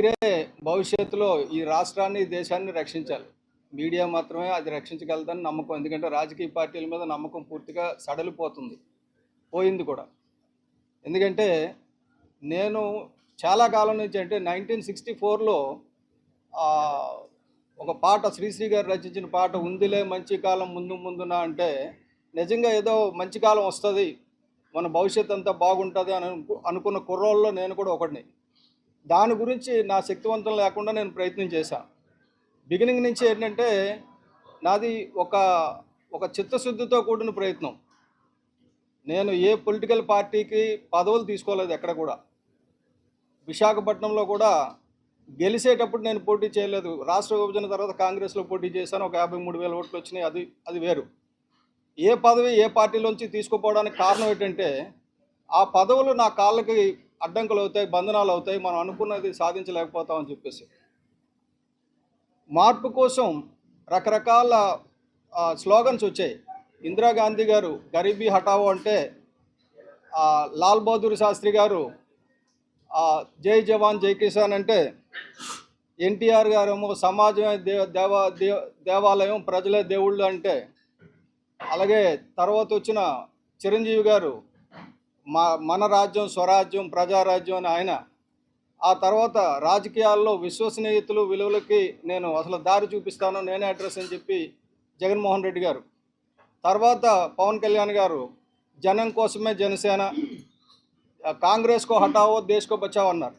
మీరే భవిష్యత్తులో ఈ రాష్ట్రాన్ని దేశాన్ని రక్షించాలి. మీడియా మాత్రమే అది రక్షించగలదని నమ్మకం. ఎందుకంటే రాజకీయ పార్టీల మీద నమ్మకం పూర్తిగా సడలిపోతుంది, పోయింది కూడా. ఎందుకంటే నేను చాలా కాలం నుంచి, అంటే 1964లో ఒక పాట, శ్రీశ్రీ గారు రచించిన పాట, ఉందిలే మంచి కాలం ముందు ముందున, అంటే నిజంగా ఏదో మంచి కాలం వస్తుంది, మన భవిష్యత్తు అంతా బాగుంటుంది అని అనుకున్న కుర్రోళ్ళలో నేను కూడా ఒకటిని. దాని గురించి నా శక్తివంతం లేకుండా నేను ప్రయత్నం చేశాను. బిగినింగ్ నుంచి ఏంటంటే నాది ఒక చిత్తశుద్ధితో కూడిన ప్రయత్నం. నేను ఏ పొలిటికల్ పార్టీకి పదవులు తీసుకోలేదు ఎక్కడ కూడా. విశాఖపట్నంలో కూడా గెలిచేటప్పుడు నేను పోటీ చేయలేదు. రాష్ట్ర విభజన తర్వాత కాంగ్రెస్లో పోటీ చేశాను, ఒక 53,000 ఓట్లు వచ్చినాయి. అది వేరు. ఏ పదవి ఏ పార్టీలోంచి తీసుకుపోవడానికి కారణం ఏంటంటే ఆ పదవులు నా కాళ్ళకి అడ్డంకులు అవుతాయి, బంధనాలు అవుతాయి, మనం అనుకున్నది సాధించలేకపోతామని చెప్పేసి. మార్పు కోసం రకరకాల స్లోగన్స్ వచ్చాయి. ఇందిరాగాంధీ గారు గరీబీ హటావో అంటే, లాల్ బహదూర్ శాస్త్రి గారు జై జవాన్ జై కిసాన్ అంటే, ఎన్టీఆర్ గారేమో సమాజమే దేవాలయం ప్రజలే దేవుళ్ళు అంటే, అలాగే తర్వాత వచ్చిన చిరంజీవి గారు మన రాజ్యం స్వరాజ్యం ప్రజారాజ్యం అని ఆయన. ఆ తర్వాత రాజకీయాల్లో విశ్వసనీయతలు విలువలకి నేను అసలు దారి చూపిస్తాను, నేనే అడ్రస్ అని చెప్పి జగన్మోహన్ రెడ్డి గారు. తర్వాత పవన్ కళ్యాణ్ గారు జనం కోసమే జనసేన, కాంగ్రెస్కో హటావో దేశ్కో బచావో అన్నారు.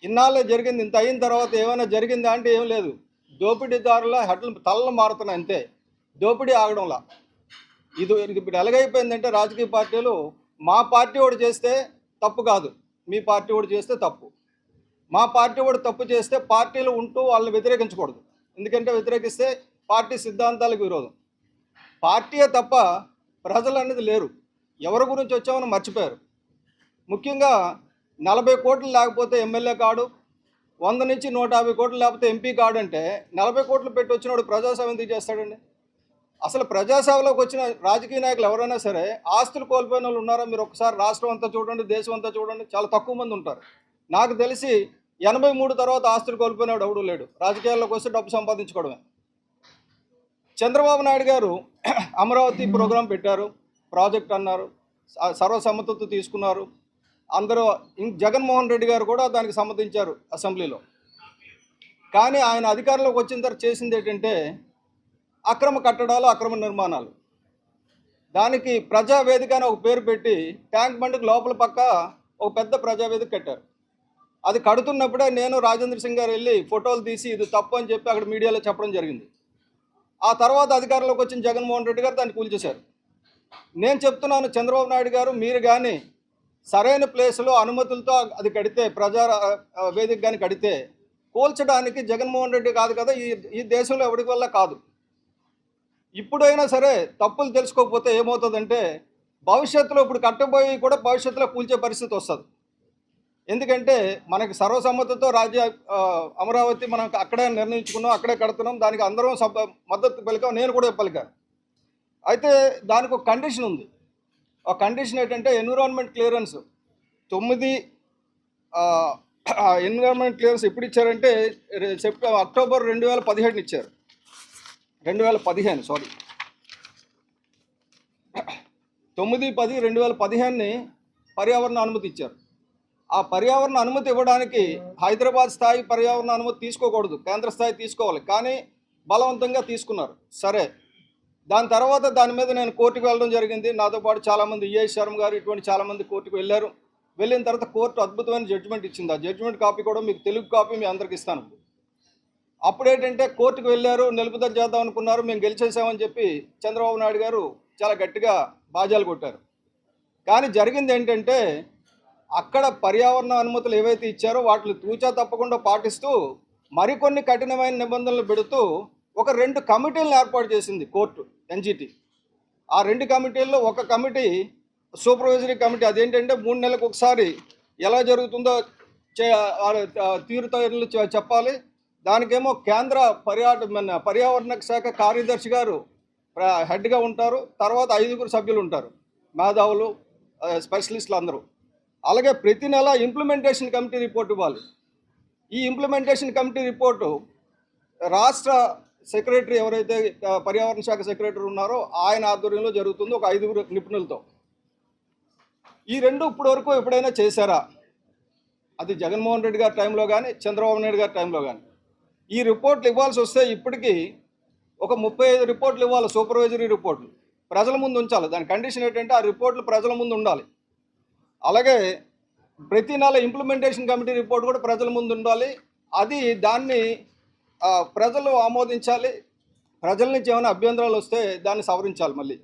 ఇన్నాళ్ళే జరిగింది. ఇంత అయిన తర్వాత ఏమైనా జరిగిందా అంటే ఏం లేదు. దోపిడీదారుల హడ్లు తలలు మారుతున్నాయి అంతే, దోపిడీ ఆగడంలా. ఇది ఇప్పుడు ఎలాగైపోయిందంటే రాజకీయ పార్టీలు, మా పార్టీ వాడు చేస్తే తప్పు కాదు, మీ పార్టీ వాడు చేస్తే తప్పు. మా పార్టీ వాడు తప్పు చేస్తే పార్టీలు ఉంటూ వాళ్ళని వ్యతిరేకించకూడదు. ఎందుకంటే వ్యతిరేకిస్తే పార్టీ సిద్ధాంతాలకు విరోధం. పార్టీయే తప్ప ప్రజలు అనేది లేరు. ఎవరి గురించి వచ్చామని మర్చిపోయారు. ముఖ్యంగా 40 కోట్లు లేకపోతే ఎమ్మెల్యే కాడు, 100 నుంచి 150 కోట్లు లేకపోతే ఎంపీ కాడు. అంటే 40 కోట్లు పెట్టి వచ్చినవాడు ప్రజాసేవ ఎందుకు చేస్తాడండి? అసలు ప్రజాసేవలోకి వచ్చిన రాజకీయ నాయకులు ఎవరైనా సరే ఆస్తులు కోల్పోయిన వాళ్ళు ఉన్నారా? మీరు ఒకసారి రాష్ట్రం అంతా చూడండి, దేశం అంతా చూడండి, చాలా తక్కువ మంది ఉంటారు. నాకు తెలిసి 83 తర్వాత ఆస్తులు కోల్పోయినాడు ఎవడూ లేడు. రాజకీయాల్లోకి వస్తే డబ్బు సంపాదించుకోవడమే. చంద్రబాబు నాయుడు గారు అమరావతి ప్రోగ్రాం పెట్టారు, ప్రాజెక్ట్ అన్నారు, సర్వసమ్మతితో తీసుకున్నారు అందరూ. జగన్మోహన్ రెడ్డి గారు కూడా దానికి సమ్మతించారు అసెంబ్లీలో. కానీ ఆయన అధికారంలోకి వచ్చిన తర్వాత చేసింది ఏంటంటే అక్రమ కట్టడాలు, అక్రమ నిర్మాణాలు. దానికి ప్రజావేదిక అని ఒక పేరు పెట్టి ట్యాంక్ బండ్కి లోపల పక్క ఒక పెద్ద ప్రజావేదిక కట్టారు. అది కడుతున్నప్పుడే నేను రాజేంద్ర సింగ్ గారు వెళ్ళి ఫోటోలు తీసి ఇది తప్పు అని చెప్పి అక్కడ మీడియాలో చెప్పడం జరిగింది. ఆ తర్వాత అధికారంలోకి వచ్చిన జగన్మోహన్ రెడ్డి గారు దాన్ని కూల్చేశారు. నేను చెప్తున్నాను, చంద్రబాబు నాయుడు గారు మీరు కానీ సరైన ప్లేస్లో అనుమతులతో అది కడితే, ప్రజా వేదిక కానీ కడితే, కూల్చడానికి జగన్మోహన్ రెడ్డి కాదు కదా, ఈ దేశంలో ఎవరికి వల్ల కాదు. ఇప్పుడైనా సరే తప్పులు తెలుసుకోకపోతే ఏమవుతుందంటే భవిష్యత్తులో ఇప్పుడు కట్టబోయి కూడా భవిష్యత్తులో కూల్చే పరిస్థితి వస్తుంది. ఎందుకంటే మనకి సర్వసమ్మతితో అమరావతి మనం అక్కడే నిర్ణయించుకున్నాం, అక్కడే కడుతున్నాం, దానికి అందరం మద్దతు పలికాం, నేను కూడా పలికాను. అయితే దానికి ఒక కండిషన్ ఉంది. ఆ కండిషన్ ఏంటంటే ఎన్విరాన్మెంట్ క్లియరెన్స్ 9 ఎన్విరాన్మెంట్ క్లియరెన్స్ ఎప్పుడు ఇచ్చారంటే అక్టోబర్ 2017 ఇచ్చారు. 2015 సారీ 9/10/2015 పర్యావరణ అనుమతి ఇచ్చారు. ఆ పర్యావరణ అనుమతి ఇవ్వడానికి హైదరాబాద్ స్థాయి పర్యావరణ అనుమతి తీసుకోకూడదు, కేంద్ర స్థాయి తీసుకోవాలి. కానీ బలవంతంగా తీసుకున్నారు. సరే, దాని తర్వాత దాని మీద నేను కోర్టుకు వెళ్ళడం జరిగింది. నాతో పాటు చాలామంది ఈఎస్ శర్మ గారు ఇటువంటి చాలామంది కోర్టుకు వెళ్ళారు. వెళ్ళిన తర్వాత కోర్టు అద్భుతమైన జడ్జిమెంట్ ఇచ్చింది. ఆ జడ్జిమెంట్ కాపీ కూడా మీకు తెలుగు కాపీ మీ అందరికి ఇస్తాను. అప్పుడేంటంటే కోర్టుకు వెళ్ళారు, నిలుపుదల చేద్దాం అనుకున్నారు, మేము గెలిచేసామని చెప్పి చంద్రబాబు నాయుడు గారు చాలా గట్టిగా బాజాలు కొట్టారు. కానీ జరిగింది ఏంటంటే అక్కడ పర్యావరణ అనుమతులు ఏవైతే ఇచ్చారో వాటిని తూచా తప్పకుండా పాటిస్తూ మరికొన్ని కఠినమైన నిబంధనలు పెడుతూ ఒక 2 కమిటీలను ఏర్పాటు చేసింది కోర్టు, ఎన్జిటి. ఆ 2 కమిటీల్లో ఒక కమిటీ సూపర్వైజరీ కమిటీ. అదేంటంటే 3 నెలలకు ఒకసారి ఎలా జరుగుతుందో తీరుతెన్నులు చెప్పాలి. దానికేమో కేంద్ర పర్యావరణ శాఖ కార్యదర్శి గారు హెడ్గా ఉంటారు. తర్వాత 5 సభ్యులు ఉంటారు, మేధావులు, స్పెషలిస్టులు అందరూ. అలాగే ప్రతి నెల ఇంప్లిమెంటేషన్ కమిటీ రిపోర్ట్ ఇవ్వాలి. ఈ ఇంప్లిమెంటేషన్ కమిటీ రిపోర్టు రాష్ట్ర సెక్రటరీ ఎవరైతే పర్యావరణ శాఖ సెక్రటరీ ఉన్నారో ఆయన ఆధ్వర్యంలో జరుగుతుంది, ఒక 5 నిపుణులతో. ఈ రెండు ఇప్పటి వరకు ఎప్పుడైనా చేశారా? అది జగన్మోహన్ రెడ్డి గారి టైంలో కానీ చంద్రబాబు నాయుడు గారి టైంలో కానీ. ఈ రిపోర్ట్లు ఇవ్వాల్సి వస్తే ఇప్పటికీ ఒక 35 రిపోర్ట్లు ఇవ్వాలి, సూపర్వైజరీ రిపోర్ట్లు ప్రజల ముందు ఉంచాలి. దాని కండిషన్ ఏంటంటే ఆ రిపోర్ట్లు ప్రజల ముందు ఉండాలి. అలాగే ప్రతి నెల ఇంప్లిమెంటేషన్ కమిటీ రిపోర్ట్ కూడా ప్రజల ముందు ఉండాలి. దాన్ని ప్రజలు ఆమోదించాలి. ప్రజల నుంచి ఏమైనా అభ్యంతరాలు వస్తే దాన్ని సవరించాలి మళ్ళీ.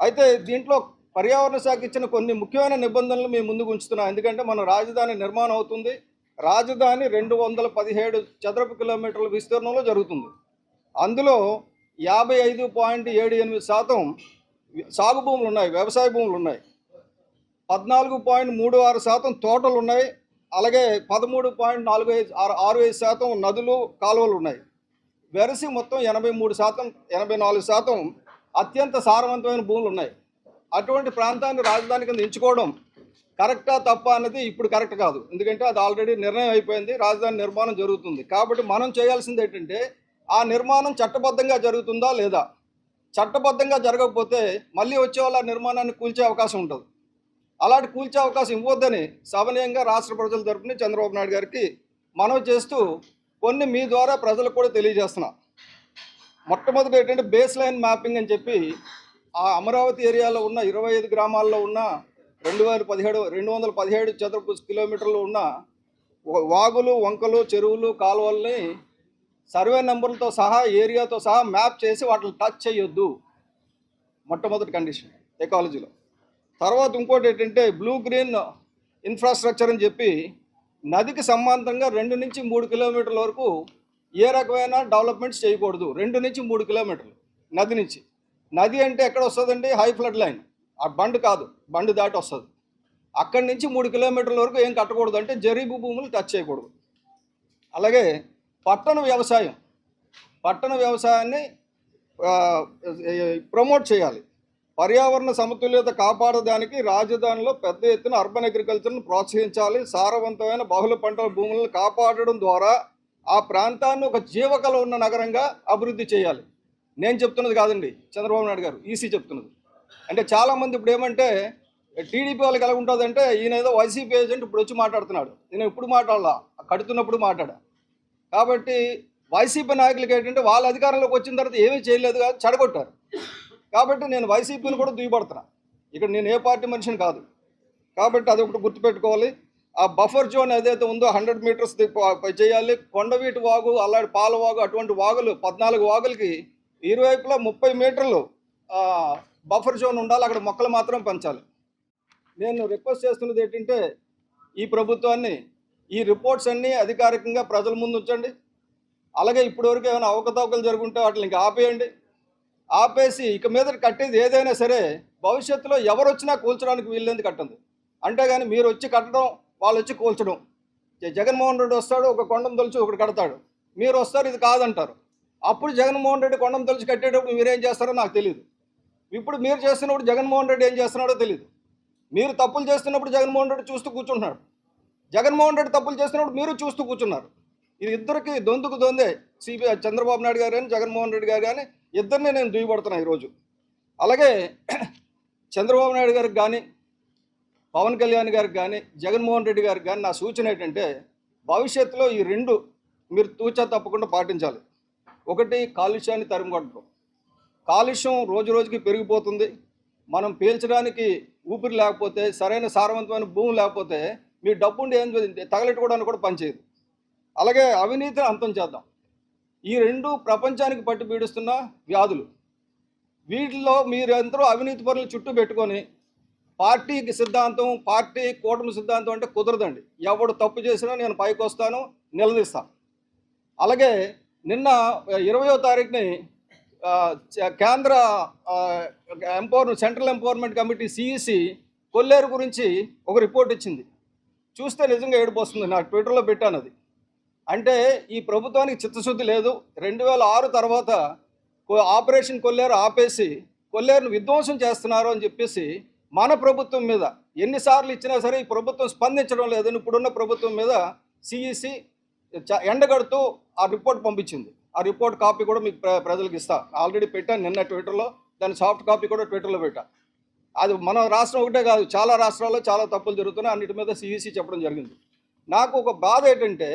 అయితే దీంట్లో పర్యావరణ శాఖ ఇచ్చిన కొన్ని ముఖ్యమైన నిబంధనలు మేము ముందుకు ఉంచుతున్నాం. ఎందుకంటే మన రాజధాని నిర్మాణం అవుతుంది. రాజధాని 217 చదరపు కిలోమీటర్ల విస్తీర్ణంలో జరుగుతుంది. అందులో 55.78% సాగు భూములు ఉన్నాయి, వ్యవసాయ భూములు ఉన్నాయి. 14.36% తోటలు ఉన్నాయి. అలాగే 13.65% నదులు, కాలువలు ఉన్నాయి. వెరసి మొత్తం 83%, 84% అత్యంత సారవంతమైన భూములు ఉన్నాయి. అటువంటి ప్రాంతాన్ని రాజధాని కింద ఎంచుకోవడం కరెక్టా తప్ప అన్నది ఇప్పుడు కరెక్ట్ కాదు. ఎందుకంటే అది ఆల్రెడీ నిర్ణయం అయిపోయింది, రాజధాని నిర్మాణం జరుగుతుంది. కాబట్టి మనం చేయాల్సింది ఏంటంటే ఆ నిర్మాణం చట్టబద్ధంగా జరుగుతుందా లేదా. చట్టబద్ధంగా జరగకపోతే మళ్ళీ వచ్చే వాళ్ళ నిర్మాణాన్ని కూల్చే అవకాశం ఉంటుంది. అలాంటి కూల్చే అవకాశం ఇవ్వద్దని సవనీయంగా రాష్ట్ర ప్రజల తరపున చంద్రబాబు నాయుడు గారికి మనవి చేస్తూ కొన్ని మీ ద్వారా ప్రజలకు కూడా తెలియజేస్తున్నా. మొట్టమొదటి ఏంటంటే బేస్ లైన్ మ్యాపింగ్ అని చెప్పి ఆ అమరావతి ఏరియాలో ఉన్న 25 గ్రామాల్లో ఉన్న 217 చదరపు కిలోమీటర్లు ఉన్న వాగులు, వంకలు, చెరువులు, కాలువల్ని సర్వే నెంబర్లతో సహా, ఏరియాతో సహా మ్యాప్ చేసి వాటిని టచ్ చేయొద్దు. మొట్టమొదటి కండిషన్ ఎకాలజీలో. తర్వాత ఇంకోటి ఏంటంటే బ్లూ గ్రీన్ ఇన్ఫ్రాస్ట్రక్చర్ అని చెప్పి నదికి సమాంతరంగా 2 నుంచి 3 కిలోమీటర్ల వరకు ఏ రకమైన డెవలప్మెంట్స్ చేయకూడదు. 2 నుంచి 3 కిలోమీటర్లు నది నుంచి. నది అంటే ఎక్కడ వస్తుందండి? High flood line. ఆ బండ్ కాదు, బండ్ దాటి వస్తుంది. అక్కడి నుంచి 3 కిలోమీటర్ల వరకు ఏం కట్టకూడదు, అంటే జరీబు భూములు టచ్ చేయకూడదు. అలాగే పట్టణ వ్యవసాయాన్ని ప్రమోట్ చేయాలి. పర్యావరణ సమతుల్యత కాపాడడానికి రాజధానిలో పెద్ద ఎత్తున అర్బన్ అగ్రికల్చర్ను ప్రోత్సహించాలి. సారవంతమైన బహుళ పంటల భూములను కాపాడడం ద్వారా ఆ ప్రాంతాన్ని ఒక జీవకళ ఉన్న నగరంగా అభివృద్ధి చేయాలి. నేను చెప్తున్నది కాదండి, చంద్రబాబు నాయుడు గారు, ఈసీ చెప్తున్నది. అంటే చాలామంది ఇప్పుడు ఏమంటే టీడీపీ వాళ్ళకి ఎలా ఉంటుందంటే ఈయన ఏదో వైసీపీ ఏజెంట్ ఇప్పుడు వచ్చి మాట్లాడుతున్నాడు. నేను ఇప్పుడు మాట్లాడాల, కడుతున్నప్పుడు మాట్లాడా. కాబట్టి వైసీపీ నాయకులకి ఏంటంటే వాళ్ళ అధికారంలోకి వచ్చిన తర్వాత ఏమీ చేయలేదు కాదు, చెడగొట్టారు. కాబట్టి నేను వైసీపీని కూడా దుయ్యబడుతున్నా. ఇక్కడ నేను ఏ పార్టీ మనిషిని కాదు. కాబట్టి అది ఒకటి గుర్తుపెట్టుకోవాలి. ఆ బఫర్ జోన్ ఏదైతే ఉందో 100 మీటర్స్ చేయాలి. కొండవీటి వాగు, అలాంటి పాలవాగు, అటువంటి వాగులు 14 వాగులకి ఇరువైపులా 30 మీటర్లు బఫర్ జోన్ ఉండాలి. అక్కడ మొక్కలు మాత్రం పెంచాలి. నేను రిక్వెస్ట్ చేస్తున్నది ఏంటంటే ఈ ప్రభుత్వాన్ని ఈ రిపోర్ట్స్ అన్నీ అధికారికంగా ప్రజల ముందు ఉంచండి. అలాగే ఇప్పటివరకు ఏమైనా అవకతవకలు జరుగుంటే వాటిని ఇంకా ఆపేసి ఇక మీద కట్టేది ఏదైనా సరే భవిష్యత్తులో ఎవరు వచ్చినా కూల్చడానికి వీల్లేంది కట్టండి. అంతేగాని మీరు వచ్చి కట్టడం, వాళ్ళు వచ్చి కూల్చడం. జగన్మోహన్ రెడ్డి వస్తాడు, ఒక కొండం తొలిచి ఒకటి కడతాడు, మీరు వస్తారు ఇది కాదంటారు. అప్పుడు జగన్మోహన్ రెడ్డి కొండం తొలిచి కట్టేటప్పుడు మీరేం చేస్తారో నాకు తెలియదు. ఇప్పుడు మీరు చేస్తున్నప్పుడు జగన్మోహన్ రెడ్డి ఏం చేస్తున్నాడో తెలియదు. మీరు తప్పులు చేస్తున్నప్పుడు జగన్మోహన్ రెడ్డి చూస్తూ కూర్చుంటున్నాడు. జగన్మోహన్ రెడ్డి తప్పులు చేస్తున్నప్పుడు మీరు చూస్తూ కూర్చున్నారు. ఇది ఇద్దరికి దొందే. చంద్రబాబు నాయుడు గారు కానీ జగన్మోహన్ రెడ్డి గారు కానీ ఇద్దరిని నేను దుయ్యబడుతున్నాను ఈరోజు. అలాగే చంద్రబాబు నాయుడు గారికి కానీ, పవన్ కళ్యాణ్ గారికి కానీ, జగన్మోహన్ రెడ్డి గారికి కానీ నా సూచన ఏంటంటే భవిష్యత్తులో ఈ రెండు మీరు తూచా తప్పకుండా పాటించాలి. ఒకటి, కాలుష్యాన్ని తరిమికొట్టడం. కాలుష్యం రోజు రోజుకి పెరిగిపోతుంది. మనం పీల్చడానికి ఊపిరి లేకపోతే, సరైన సారవంతమైన భూమి లేకపోతే మీ డబ్బుండి ఏం తగలెట్టుకోవడానికి కూడా పనిచేయదు. అలాగే అవినీతిని అంతం చేద్దాం. ఈ రెండు ప్రపంచానికి పట్టి పీడిస్తున్న వ్యాధులు. వీటిలో మీరందరూ అవినీతి పనులు చుట్టూ పెట్టుకొని పార్టీకి సిద్ధాంతం, పార్టీ కూటమి సిద్ధాంతం అంటే కుదరదండి. ఎవడు తప్పు చేసినా నేను పైకి వస్తాను, నిలదీస్తాను. అలాగే నిన్న 20వ తారీఖుని కేంద్ర సెంట్రల్ ఎంపవర్మెంట్ కమిటీ CEC కొల్లేరు గురించి ఒక రిపోర్ట్ ఇచ్చింది. చూస్తే నిజంగా ఏడుపు వస్తుంది. నాకు ట్విట్టర్లో పెట్టాను అది. అంటే ఈ ప్రభుత్వానికి చిత్తశుద్ధి లేదు. 2006 తర్వాత ఆపరేషన్ కొల్లేరు ఆపేసి కొల్లేరును విధ్వంసం చేస్తున్నారు అని చెప్పేసి మన ప్రభుత్వం మీద ఎన్నిసార్లు ఇచ్చినా సరే ఈ ప్రభుత్వం స్పందించడం లేదని ఇప్పుడున్న ప్రభుత్వం మీద CEC ఎండగడుతూ ఆ రిపోర్ట్ పంపించింది. ఆ రిపోర్ట్ కాపీ కూడా మీకు ప్రజలకు ఇస్తా. ఆల్రెడీ పెట్టాను నిన్న ట్విట్టర్లో, దాని సాఫ్ట్ కాపీ కూడా ట్విట్టర్లో పెట్టా. అది మన రాష్ట్రం ఒకటే కాదు, చాలా రాష్ట్రాల్లో చాలా తప్పులు జరుగుతున్నాయి. అన్నిటి మీద సిఈసి చెప్పడం జరిగింది. నాకు ఒక బాధ ఏంటంటే,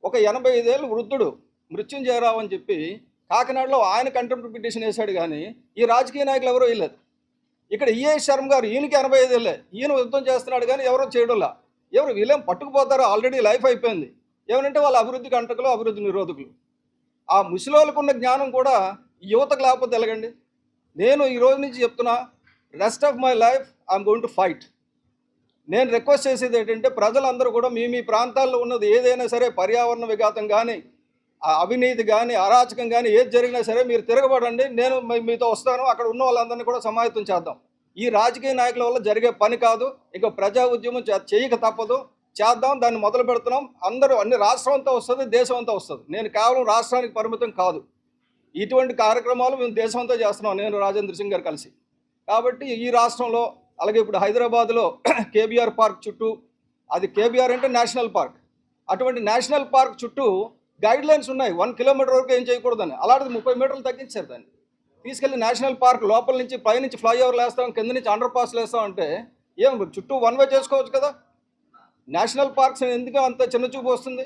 ఒక 85 ఏళ్ళ వృద్ధుడు మృత్యుంజయరావు అని చెప్పి కాకినాడలో ఆయన కంటెంప్ట్ పిటిషన్ వేశాడు, కానీ ఈ రాజకీయ నాయకులు ఎవరో వేయలేదు. ఇక్కడ ఈఏఎస్ శర్మ గారు, ఈయనకి 85 ఏళ్ళే, ఈయన యుద్ధం చేస్తున్నాడు కానీ ఎవరో చేయడంలా. ఎవరు వీళ్ళేం పట్టుకుపోతారో, ఆల్రెడీ లైఫ్ అయిపోయింది. ఏమనంటే వాళ్ళ అభివృద్ధికి అంటకులు, అభివృద్ధి నిరోధకులు. ఆ ముసలోళ్ళకు ఉన్న జ్ఞానం కూడా యువతకు లేకపోతే ఎలాగండి? నేను ఈ రోజు నుంచి చెప్తున్నా, rest of my life I'm going to fight. నేను రిక్వెస్ట్ చేసేది ఏంటంటే, ప్రజలందరూ కూడా మీ ప్రాంతాల్లో ఉన్నది ఏదైనా సరే, పర్యావరణ విఘాతం కానీ, అవినీతి కానీ, అరాచకం కానీ ఏది జరిగినా సరే మీరు తిరగబడండి. నేను మీతో వస్తాను. అక్కడ ఉన్న వాళ్ళందరినీ కూడా సమాయత్తం చేద్దాం. ఈ రాజకీయ నాయకుల వల్ల జరిగే పని కాదు. ఇంకా ప్రజా ఉద్యమం చేయక తప్పదు. చేద్దాం. దాన్ని మొదలు పెడుతున్నాం. అందరూ అన్ని రాష్ట్రం అంతా వస్తుంది, దేశం అంతా వస్తుంది. నేను కేవలం రాష్ట్రానికి పరిమితం కాదు. ఇటువంటి కార్యక్రమాలు మేము దేశం అంతా చేస్తున్నాం, నేను రాజేంద్ర సింగ్ గారు కలిసి. కాబట్టి ఈ రాష్ట్రంలో, అలాగే ఇప్పుడు హైదరాబాద్లో కేబీఆర్ పార్క్ చుట్టూ, అది కేబీఆర్ అంటే నేషనల్ పార్క్, అటువంటి నేషనల్ పార్క్ చుట్టూ గైడ్ లైన్స్ ఉన్నాయి. 1 కిలోమీటర్ వరకు ఏం చేయకూడదని. అలాంటిది 30 మీటర్లు తగ్గించారు. దాన్ని తీసుకెళ్ళి నేషనల్ పార్క్ లోపల నుంచి, పైనుంచి ఫ్లైఓవర్లు వేస్తాం, కింద నుంచి అండర్ పాస్లు వేస్తాం అంటే ఏం చుట్టూ 1 వే చేసుకోవచ్చు కదా. నేషనల్ పార్క్స్ ఎందుకు అంత చిన్న చూపు వస్తుంది?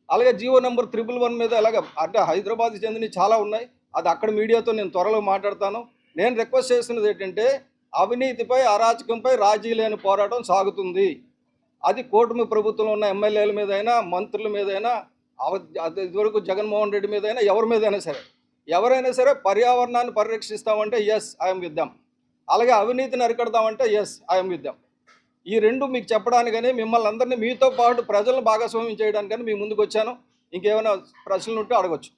అలాగే జీవో నెంబర్ 111 మీద ఎలాగ అంటే హైదరాబాద్కి చెందినవి చాలా ఉన్నాయి. అది అక్కడ మీడియాతో నేను త్వరలో మాట్లాడతాను. నేను రిక్వెస్ట్ చేస్తున్నది ఏంటంటే, అవినీతిపై, అరాచకంపై రాజీ లేని పోరాటం సాగుతుంది. అది కూటమి ప్రభుత్వంలో ఉన్న ఎమ్మెల్యేల మీదైనా, మంత్రుల మీదైనా, ఇదివరకు జగన్మోహన్ రెడ్డి మీదైనా, ఎవరి మీదైనా సరే, ఎవరైనా సరే పర్యావరణాన్ని పరిరక్షిస్తామంటే ఎస్ ఐఎమ్ విత్ దెమ్. అలాగే అవినీతిని అరికడదామంటే ఎస్ ఐఎమ్ విత్ దెమ్. ఈ రెండు మీకు చెప్పడానికని, మిమ్మల్ని అందరినీ మీతో పాటు ప్రజలను భాగస్వామ్యం చేయడానికని మీ ముందుకు వచ్చాను. ఇంకేమైనా ప్రశ్నలు ఉంటే అడగచ్చు.